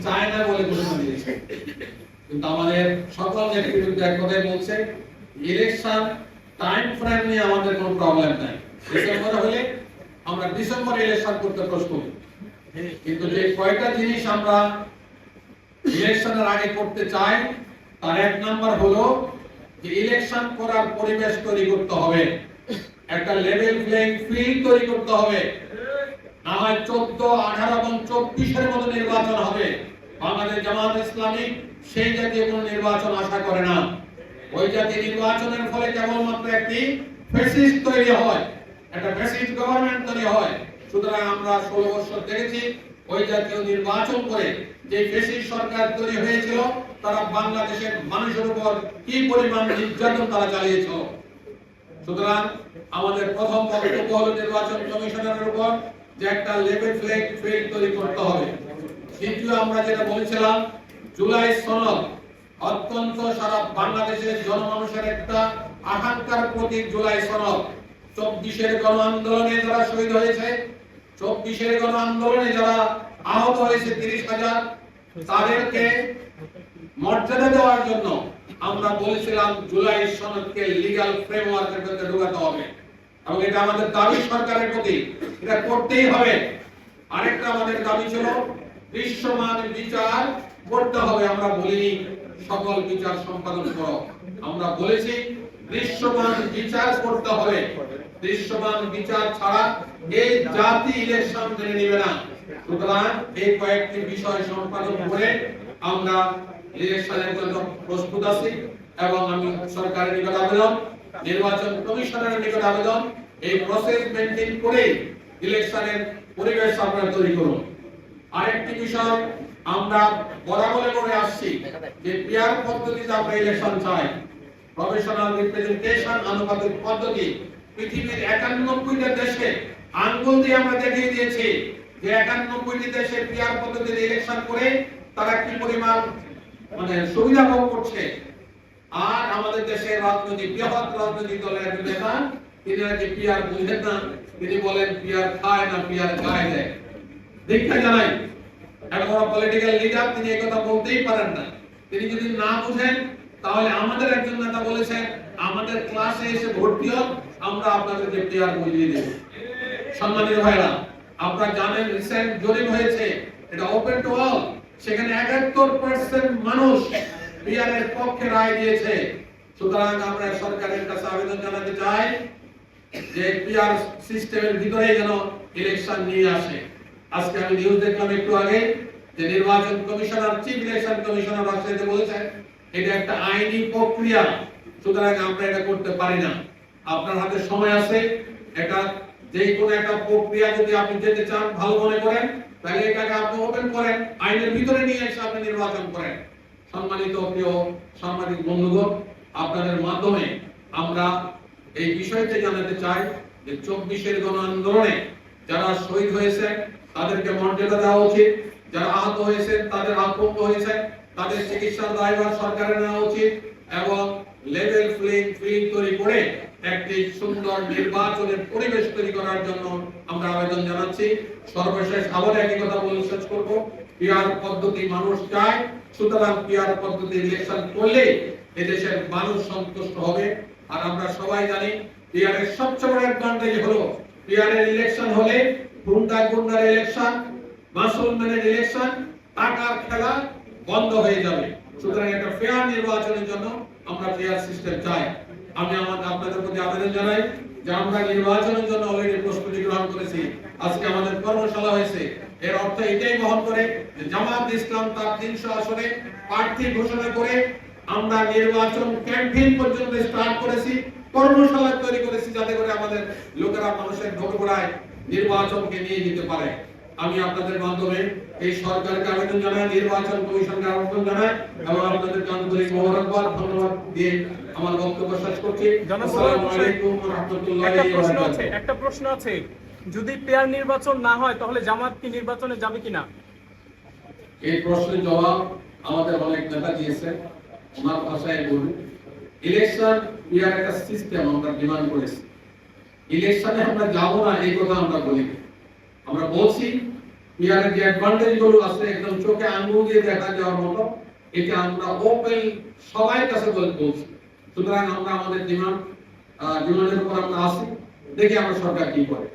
চায় না বলে ঘোষণা দিয়েছে। কিন্তু আমাদের সকল নেতৃত্ব কিন্তু এক কথাই বলছে, ইলেকশন টাইম ফ্রেম নিয়ে আমাদের কোনো প্রবলেম নাই। ডিসেম্বর হলে আমরা ডিসেম্বরে ইলেকশন করতে প্রস্তুত। কিন্তু যে কয়টা জিনিস আমরা ইলেকশনের আগে করতে চাই, তার এক নাম্বার হলো যে ইলেকশন করার পরিবেশ তৈরি করতে হবে, একটা লেভেল প্লেইং ফিল্ড তৈরি করতে হবে। না হয় 14, 18 এবং 24-এর মতো নির্বাচন হবে। বাংলাদেশ জামাত ইসলামী সেই জাতীয় কোনো নির্বাচন আশা করে না। ওই জাতীয় নির্বাচনের ফলে কেবলমাত্র একটি ফ্যাসিস্ট তৈরি হয়, একটা ফ্যাসিস্ট গভর্নমেন্ট তৈরি হয়। সুতরাং আমরা 16 বছর দেখেছি ওই জাতীয় নির্বাচন করে যে ফ্যাসিস্ট সরকার তৈরি হয়েছিল, তারা বাংলাদেশের মানুষের উপর কি পরিমাণ নির্যাতন তারা চালিয়েছিল। সুতরাং আমাদের প্রথম বক্তব্য হলো নির্বাচন কমিশনারের উপর যে একটা লেভেল প্লেইং ফিল্ড তৈরি করতে হবে। দ্বিতীয়, আমরা যেটা বলেছিলাম, জুলাই সনদ অত্যন্ত সারা বাংলাদেশের জনমানুষের একটা আকাঙ্ক্ষার প্রতীক। জুলাই সনদ 24-এর গণ আন্দোলনে যারা শহীদ হয়েছে, 24-এর গণ আন্দোলনে যারা আহত হয়েছে 30,000, তাদেরকে মর্যাদা দেওয়ার জন্য আমরা বলেছিলাম জুলাই সনদকে লিগ্যাল ফ্রেমওয়ার্কের মধ্যে ঢোকাতে হবে, এবং এটা আমাদের দাবি সরকারের প্রতি, এটা করতেই হবে। আরেকটা আমাদের দাবি ছিল দৃশ্যমান বিচার করতে হবে। আমরা বলিনি সকল বিচার সম্পাদন করো, আমরা বলেছি দৃশ্যমান বিচার করতে হবে। দৃশ্যমান বিচার ছাড়া এই জাতি ইলেকশন মেনে নেবে না। সুতরাং এই কয়েকটি বিষয় সম্পাদন করে আমরা ইলেকশনের জন্য প্রস্তুত আছি, এবং আমি সরকারের নিকট আবেদন, নির্বাচন কমিশনের নিকট আবেদন, এই প্রসেস মেইনটেইন করে ইলেকশনের পরিবেশ আপনারা তৈরি করুন। আরেকটি বিষয় আমরা বরাবর করে আসছি যে পিয়ার পদ্ধতিতে আমরা ইলেকশন চাই, প্রফেশনাল রিপ্রেজেন্টেশন আনুপাতিক পদ্ধতি। পৃথিবীর 91টা দেশে আঙ্গুল দিয়ে আমরা দেখিয়ে দিয়েছি যে 91টি দেশে পিয়ার পদ্ধতিতে ইলেকশন করে তারা কি পরিমাণ সুবিধা ভোগ করছে। আর আমাদের দেশের রাজনৈতিক বৃহৎ রাজনৈতিক দলের একজন নেতা, তিনি নাকি পিয়ার বুঝেন না, তিনি বলেন পিয়ার খায় না, পিয়ার গায়ে দেয়। দীক্ষা জানাই একজন পলিটিক্যাল লিডার, তিনি এই কথা বলতেই পারেন না। তিনি যদি না বুঝেন, তাহলে আমাদের একজন নেতা বলেছেন আমাদের ক্লাসে এসে ভর্তি হোক, আমরা আপনাদেরকে পিয়ার বুঝিয়ে দেব। সম্মানিত ভাইরা, আপনারা জানেন রিসেন্ট জরিপ হয়েছে, এটা ওপেন টু অল, সেখানে 71% মানুষ পিয়ারের পক্ষে রায় দিয়েছে। সুতরাং আমরা সরকারের কাছে আবেদন জানাতে চাই যে পিয়ার সিস্টেমের ভিতরে যেন ইলেকশন নিয়ে আসে। আজকে আমি নিউজ দেখলাম একটু আগে যে নির্বাচন কমিশনার, চিফ ইলেকশন কমিশনার রাজশাহীতে বলেছেন এটা একটা আইনি প্রক্রিয়া, সুতরাং আমরা এটা করতে পারি না। আপনার হাতে সময় আছে, এটা যে কোনো একটা প্রক্রিয়া যদি আপনি যেতে চান, ভালো মনে করেন, তাহলে এটাকে আপনি ওপেন করেন, আইনের ভিতরে নিয়ে এসে আপনি নির্বাচন করেন। সম্মানিত প্রিয় সাংবাদিক বন্ধুগণ, আপনাদের মাধ্যমে আমরা এই বিষয়টি জানাতে চাই যে 24-এর গণ আন্দোলনে যারা শহীদ হয়েছে তাদেরকে মর্যাদা দেওয়া উচিত, যারা আহত হয়েছে তাদের আহত হয়েছে তাদের চিকিৎসার দায়ভার সরকারের নেওয়া উচিত, এবং লেভেল প্লেইং ফিল্ড তৈরি করে একটি সুন্দর নির্বাচনের পরিবেশ তৈরি করার জন্য আমরা আবেদন জানাচ্ছি। সর্বশেষ আবার একই কথা বলে শেষ করব, পিয়ার পদ্ধতি মানুষ চায়, সুতরাং পিয়ার পদ্ধতি ইলেকশন করলে এদেশের মানুষ সন্তুষ্ট হবে। আর আমরা সবাই জানি পিয়ারের সবচেয়ে বড় অ্যাডভান্টেজ হলো পিয়ারের ইলেকশন হলে গুন্ডার ইলেকশন, মুসলমানের ইলেকশন, টাকার খেলা বন্ধ হয়ে যাবে। সুতরাং একটা ফেয়ার নির্বাচনের জন্য আমরা ফেয়ার সিস্টেম চাই। আমি আপনাদের প্রতি আবেদন জানাই যে আমরা নির্বাচনের জন্য অলরেডি প্রস্তুতি গ্রহণ করেছি। আজকে আমাদের কর্মশালা হয়েছে, এর অর্থ এটাই বহন করে যে জামাত ইসলাম তার 300 আসনে প্রার্থী ঘোষণা করে আমরা নির্বাচন ক্যাম্পেইন পর্যন্ত স্টার্ট করেছি, কর্মশালা তৈরি করেছি, যাতে করে আমাদের লোকেরা মানুষের ঢোকগোড়ায় নির্বাচনকে নিয়ে যেতে পারে। আমি আপনাদের মাধ্যমে এই সরকারকে আবেদন জানাই, নির্বাচন কমিশনকে আবেদন জানাই, এবং আপনাদের আন্তরিক মোবারকবাদ ধন্যবাদ দিয়ে আমার বক্তব্য শেষ করছি। আসসালামু আলাইকুম ওয়া রাহমাতুল্লাহি ওয়া বারাকাতুহু। একটা প্রশ্ন আছে, যদি পেয়ার নির্বাচন না হয় তাহলে জামাত কি নির্বাচনে যাবে কিনা? এই প্রশ্নের জবাব আমাদের অনেক নেতা দিয়েছে, ওনার ভাষায় বলি, ইলেকশন পেয়ার একটা সিস্টেম আমরা ডিমান্ড করেছি। ইলেকশনে আমরা যাব না এই কথা আমরা বলি, আমরা বলছি পিয়ারের যে অ্যাডভান্টেজ গুলো আছে একদম চোখে আঙুল দিয়ে দেখা যাওয়ার মতো, এটা আমরা ওপেন সবাই কাছে বলছি। সুতরাং আমরা আমাদের ডিমান্ডের উপর আমরা আসি, দেখি আমরা সরকার কি করে।